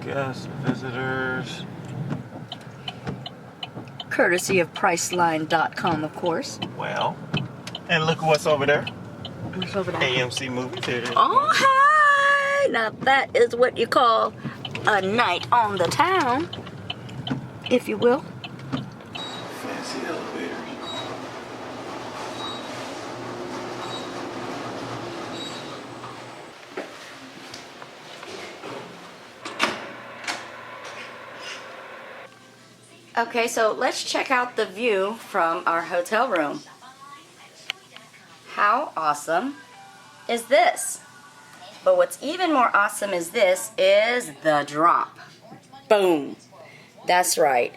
Guests, visitors. Courtesy of Priceline.com, of course. Well, and look what's over there. What's over there? AMC movie theater. Oh, hi! Now that is what you call a night on the town, if you will. Fancy elevators. Okay, so let's check out the view from our hotel room. How awesome is this? But what's even more awesome is this is the drop. Boom. That's right.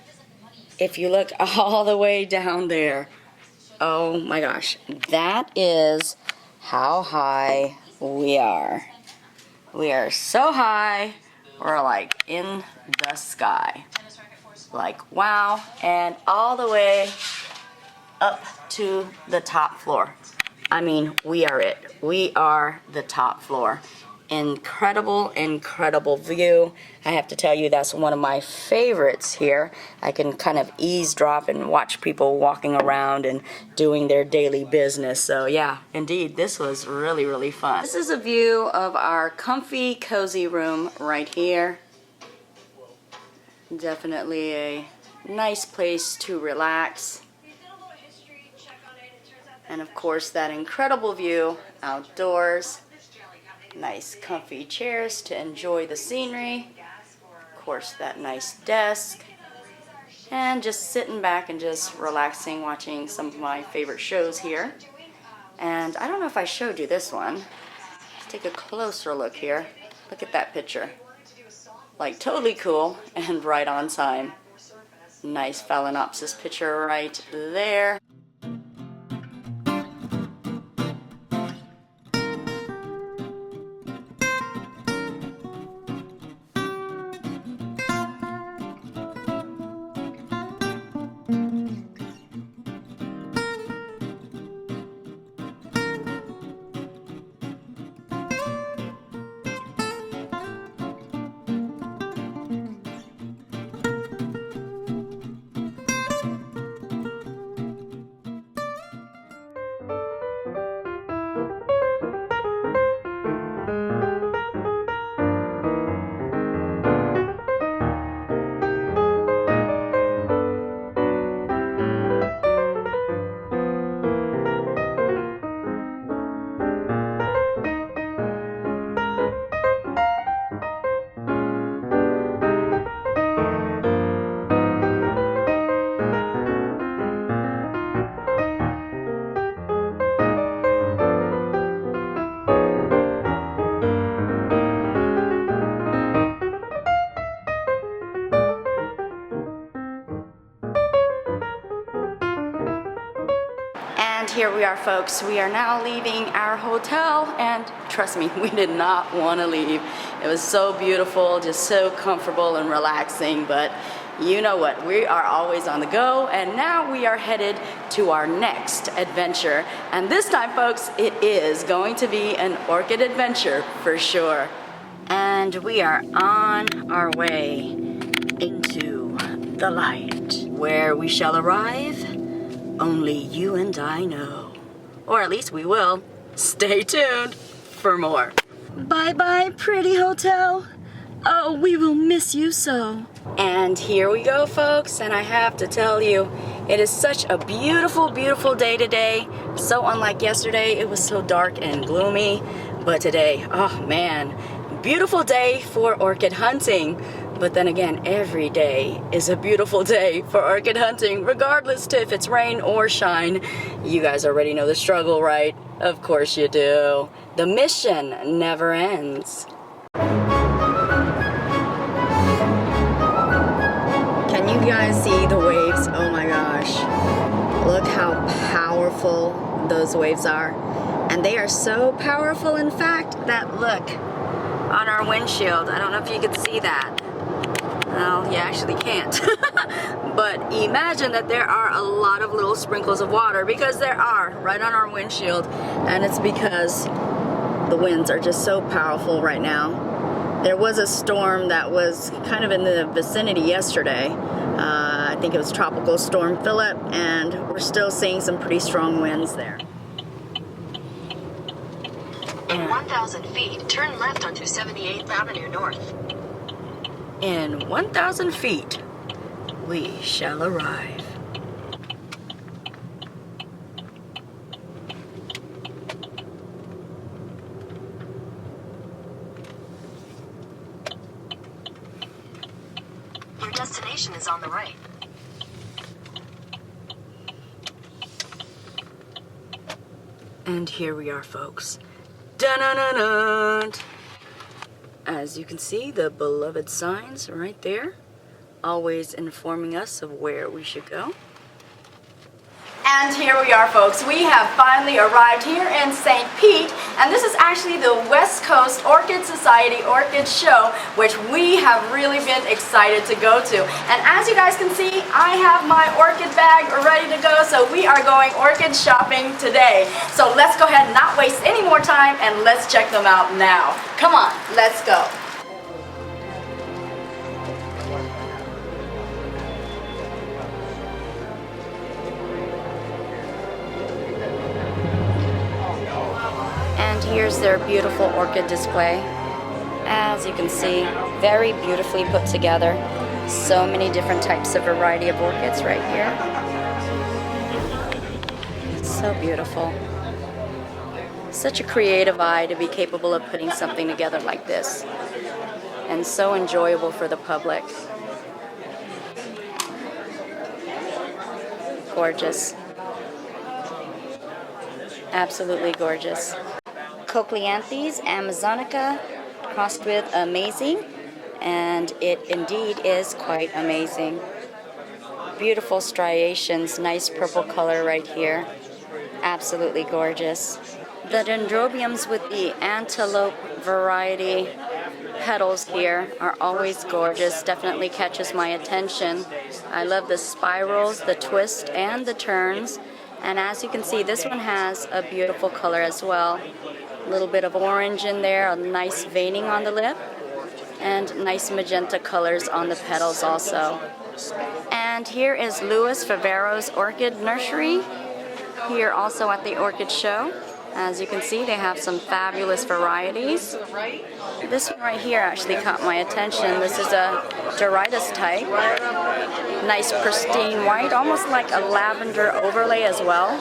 If you look all the way down there, oh my gosh, that is how high we are. We are so high, we're like in the sky. Like, wow, and all the way up to the top floor. I mean, we are it. We are the top floor. Incredible, incredible view. I have to tell you, that's one of my favorites here. I can kind of eavesdrop and watch people walking around and doing their daily business. So yeah, indeed, this was really, really fun. This is a view of our comfy, cozy room right here. Definitely a nice place to relax. And of course, that incredible view outdoors. Nice comfy chairs to enjoy the scenery. Of course, that nice desk. And just sitting back and just relaxing, watching some of my favorite shows here. And I don't know if I showed you this one. Let's take a closer look here. Look at that picture. Like, totally cool and right on time. Nice Phalaenopsis picture right there. And here we are, folks. We are now leaving our hotel, and trust me, we did not want to leave. It was so beautiful, just so comfortable and relaxing, but you know what, we are always on the go, and now we are headed to our next adventure. And this time, folks, it is going to be an orchid adventure for sure. And we are on our way into the light, where we shall arrive. Only you and I know. Or at least we will. Stay tuned for more. Bye-bye, pretty hotel. Oh, we will miss you so. And here we go, folks. And I have to tell you, it is such a beautiful, beautiful day today. So unlike yesterday, it was so dark and gloomy. But today, oh man, beautiful day for orchid hunting. But then again, every day is a beautiful day for orchid hunting, regardless to if it's rain or shine. You guys already know the struggle, right? Of course you do. The mission never ends. Can you guys see the waves? Oh my gosh. Look how powerful those waves are. And they are so powerful, in fact, that look on our windshield. I don't know if you could see that. Well, you actually can't. But imagine that there are a lot of little sprinkles of water, because there are right on our windshield, and it's because the winds are just so powerful right now. There was a storm that was kind of in the vicinity yesterday. I think it was Tropical Storm Philip, and we're still seeing some pretty strong winds there. In 1,000 feet, turn left onto 78th Avenue North. In 1,000 feet, we shall arrive. Your destination is on the right. And here we are, folks. Dun-dun-dun-dun. As you can see, the beloved signs right there, always informing us of where we should go. And here we are, folks. We have finally arrived here in St. Pete, and this is actually the West Coast Orchid Society Orchid Show, which we have really been excited to go to. And as you guys can see, I have my orchid bag ready to go, so we are going orchid shopping today. So let's go ahead and not waste any more time, and let's check them out now. Come on, let's go. Here's their beautiful orchid display. As you can see, very beautifully put together. So many different types of variety of orchids right here. So beautiful. Such a creative eye to be capable of putting something together like this. And so enjoyable for the public. Gorgeous. Absolutely gorgeous. Cochleanthes amazonica crossed with amazing, and it indeed is quite amazing. Beautiful striations, nice purple color right here. Absolutely gorgeous. The dendrobiums with the antelope variety petals here are always gorgeous, definitely catches my attention. I love the spirals, the twist, and the turns. And as you can see, this one has a beautiful color as well. A little bit of orange in there, a nice veining on the lip, and nice magenta colors on the petals also. And here is Louis Favero's Orchid Nursery, here also at the Orchid Show. As you can see, they have some fabulous varieties. This one right here actually caught my attention. This is a Doritus type. Nice pristine white, almost like a lavender overlay as well.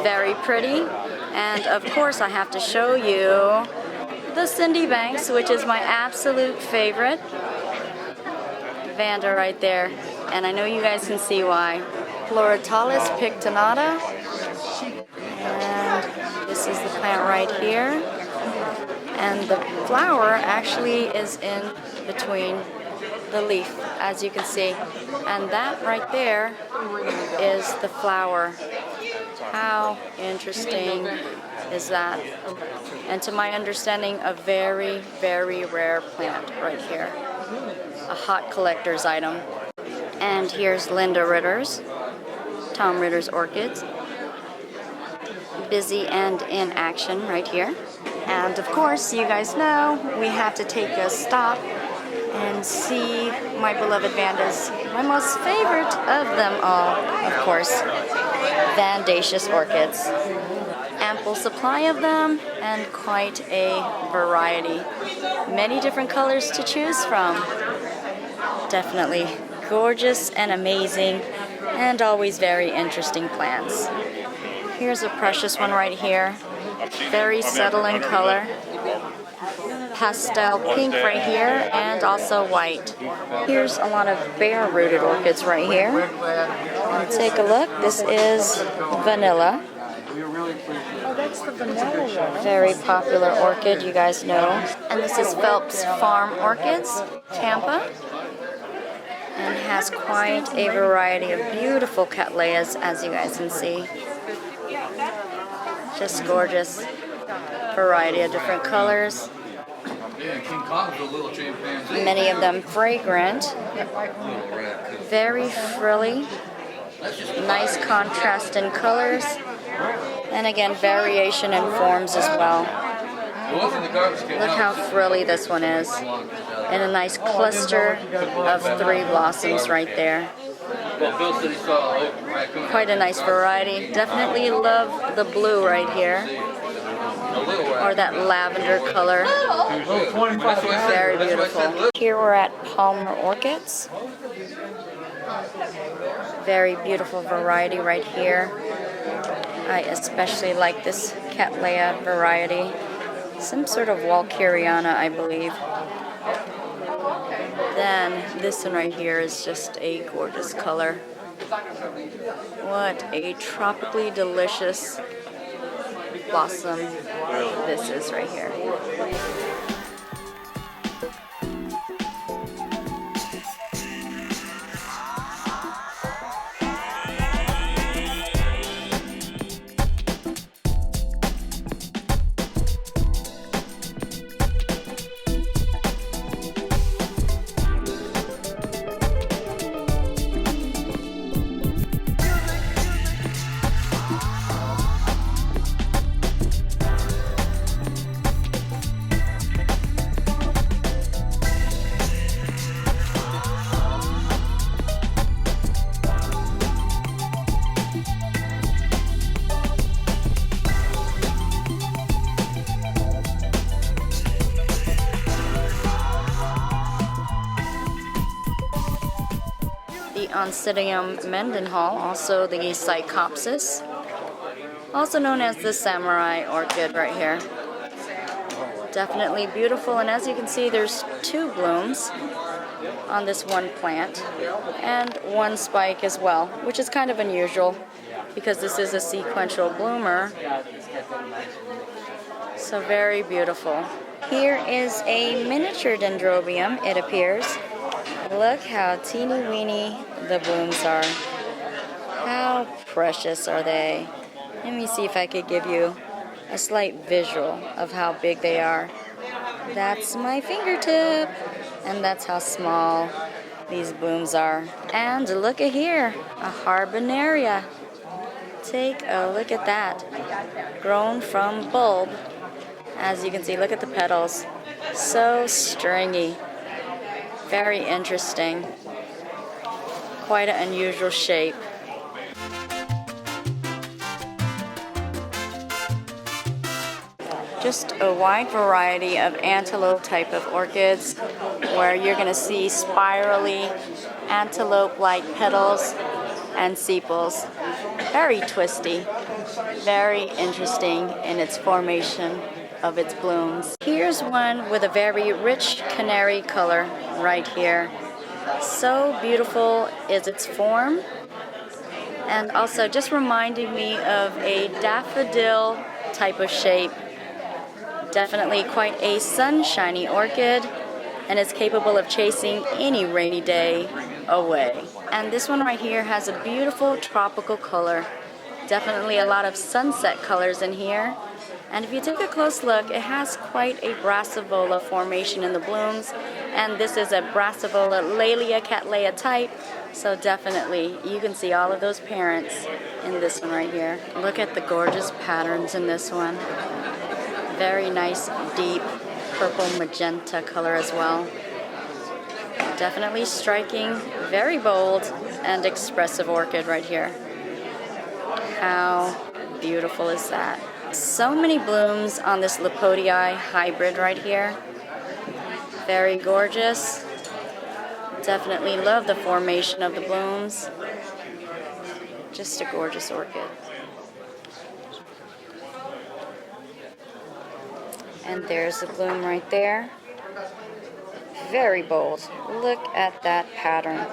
Very pretty. And of course I have to show you the Cindy Banks, which is my absolute favorite. Vanda right there. And I know you guys can see why. Floritalis pictonata. And this is the plant right here. And the flower actually is in between the leaf, as you can see. And that right there is the flower. How interesting is that? And to my understanding, a very, very rare plant right here. A hot collector's item. And here's Linda Ritter's, Tom Ritter's orchids. Busy and in action right here. And of course, you guys know, we have to take a stop and see my beloved Vandas. My most favorite of them all, of course, Vandaceous orchids. Ample supply of them and quite a variety. Many different colors to choose from. Definitely gorgeous and amazing, and always very interesting plants. Here's a precious one right here. Very subtle in color. Pastel pink right here, and also white. Here's a lot of bare-rooted orchids right here. And take a look. This is vanilla. Oh, that's the vanilla one. Very popular orchid, you guys know. And this is Phelps Farm Orchids, Tampa. And has quite a variety of beautiful cattleyas, as you guys can see. Just gorgeous. Variety of different colors. Many of them fragrant. Very frilly. Nice contrast in colors. And again, variation in forms as well. Look how frilly this one is. And a nice cluster of 3 blossoms right there. Quite a nice variety. Definitely love the blue right here. Or that lavender color. Very beautiful. Here we're at Palmer Orchids. Very beautiful variety right here. I especially like this Cattleya variety. Some sort of Walkeriana, I believe. Then this one right here is just a gorgeous color. What a tropically delicious blossom this is right here. The Oncidium Mendenhall, also the Psychopsis, also known as the Samurai Orchid right here. Definitely beautiful, and as you can see, there's 2 blooms on this one plant, and 1 spike as well, which is kind of unusual because this is a sequential bloomer. So very beautiful. Here is a miniature dendrobium, it appears. Look how teeny weeny the blooms are. How precious are they? Let me see if I could give you a slight visual of how big they are. That's my fingertip. And that's how small these blooms are. And look at here, a Harbinaria. Take a look at that. Grown from bulb. As you can see, look at the petals. So stringy. Very interesting. Quite an unusual shape. Just a wide variety of antelope type of orchids where you're going to see spirally antelope-like petals and sepals. Very twisty, very interesting in its formation of its blooms. Here's one with a very rich canary color right here. So beautiful is its form, and also just reminding me of a daffodil type of shape. Definitely quite a sunshiny orchid, and is capable of chasing any rainy day away. And this one right here has a beautiful tropical color. Definitely a lot of sunset colors in here. And if you take a close look, it has quite a brassivola formation in the blooms. And this is a brassivola Laelia Cattleya type. So definitely, you can see all of those parents in this one right here. Look at the gorgeous patterns in this one. Very nice, deep purple magenta color as well. Definitely striking, very bold, and expressive orchid right here. How beautiful is that? So many blooms on this Lipodii hybrid right here. Very gorgeous. Definitely love the formation of the blooms. Just a gorgeous orchid. And there's the bloom right there. Very bold. Look at that pattern.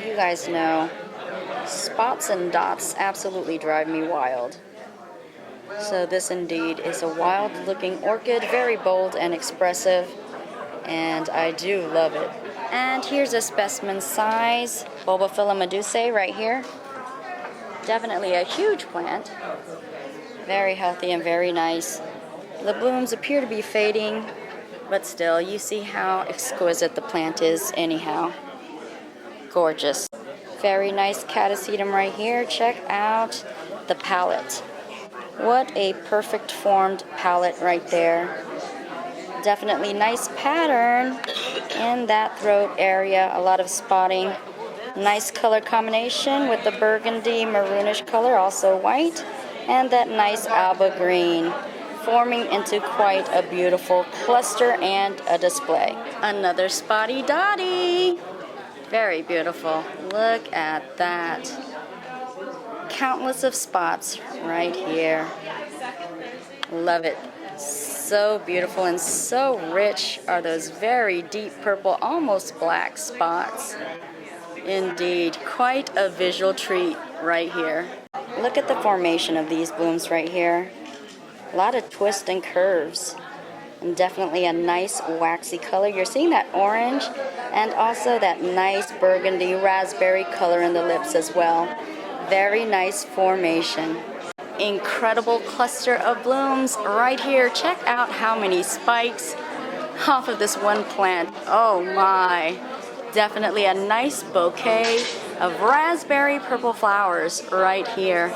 You guys know, spots and dots absolutely drive me wild. So this indeed is a wild looking orchid, very bold and expressive, and I do love it. And here's a specimen size Bulbophylla medusae right here. Definitely a huge plant. Very healthy and very nice. The blooms appear to be fading, but still, you see how exquisite the plant is anyhow. Gorgeous. Very nice catasetum right here. Check out the palette. What a perfect formed palette right there. Definitely nice pattern in that throat area. A lot of spotting. Nice color combination with the burgundy maroonish color, also white, and that nice alba green, forming into quite a beautiful cluster and a display. Another spotty dotty. Very beautiful. Look at that. Countless of spots right here. Love it. So beautiful and so rich are those very deep purple, almost black spots. Indeed, quite a visual treat right here. Look at the formation of these blooms right here. A lot of twists and curves. And definitely a nice waxy color. You're seeing that orange and also that nice burgundy raspberry color in the lips as well. Very nice formation. Incredible cluster of blooms right here. Check out how many spikes off of this one plant. Oh my. Definitely a nice bouquet of raspberry purple flowers right here.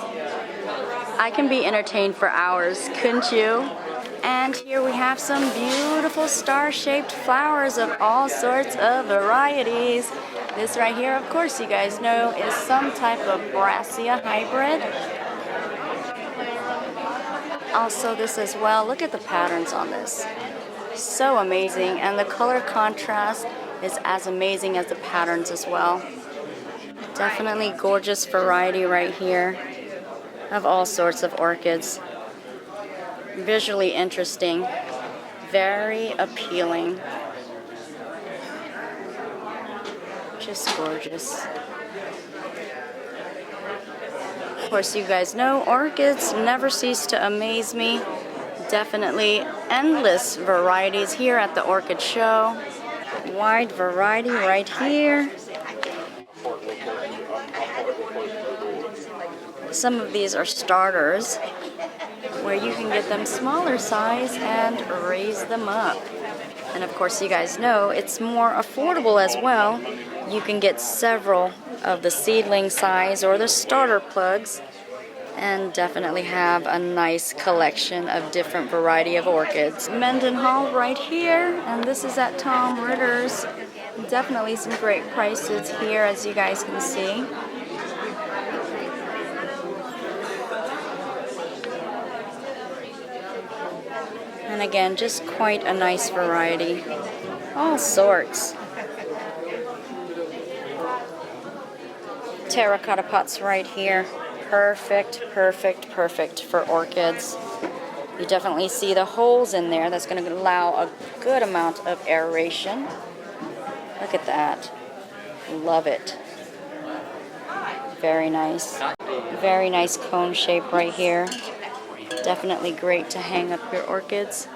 I can be entertained for hours, couldn't you? And here we have some beautiful star-shaped flowers of all sorts of varieties. This right here, of course, you guys know, is some type of Brassia hybrid. Also this as well. Look at the patterns on this. So amazing, and the color contrast is as amazing as the patterns as well. Definitely gorgeous variety right here of all sorts of orchids. Visually interesting, very appealing. Just gorgeous. Of course, you guys know orchids never cease to amaze me. Definitely endless varieties here at the Orchid Show. Wide variety right here. Some of these are starters where you can get them smaller size and raise them up. And of course, you guys know it's more affordable as well. You can get several of the seedling size or the starter plugs and definitely have a nice collection of different variety of orchids. Mendenhall right here, and this is at Tom Ritter's. Definitely some great prices here, as you guys can see. And again, just quite a nice variety. All sorts. Terracotta pots right here. Perfect, perfect, perfect for orchids. You definitely see the holes in there. That's going to allow a good amount of aeration. Look at that. Love it. Very nice. Very nice cone shape right here. Definitely great to hang up your orchids.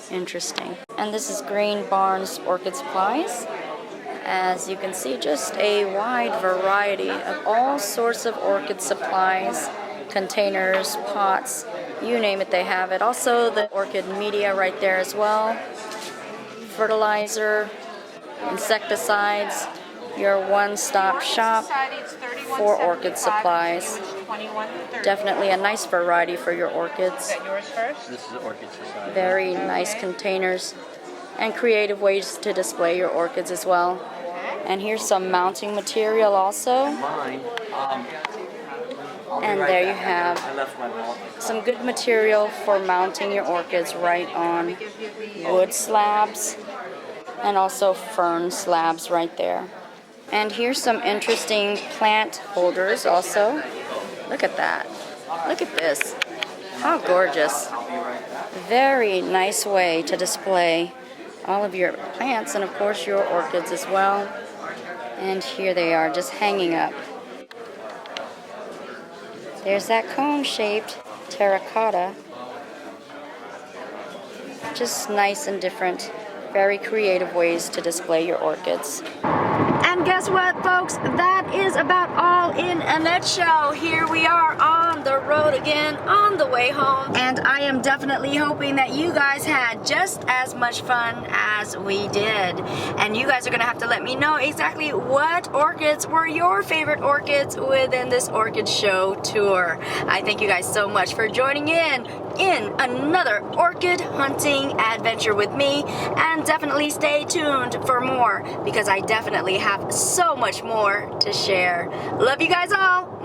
Interesting. And this is Green Barnes Orchid Supplies. As you can see, just a wide variety of all sorts of orchid supplies, containers, pots, you name it, they have it. Also the orchid media right there as well. Fertilizer, insecticides, your one-stop shop for orchid supplies. Definitely a nice variety for your orchids. This is Orchid Society. Very nice containers and creative ways to display your orchids as well. And here's some mounting material also. And there you have some good material for mounting your orchids right on wood slabs and also fern slabs right there. And here's some interesting plant holders also. Look at that. Look at this. How gorgeous. Very nice way to display all of your plants and of course your orchids as well. And here they are, just hanging up. There's that cone-shaped terracotta. Just nice and different, very creative ways to display your orchids. And guess what, folks? That is about all in a nutshell. Here we are on the road again, on the way home. And I am definitely hoping that you guys had just as much fun as we did. And you guys are gonna have to let me know exactly what orchids were your favorite orchids within this orchid show tour. I thank you guys so much for joining in another orchid hunting adventure with me, and definitely stay tuned for more because I definitely have so much more to share. Love you guys all.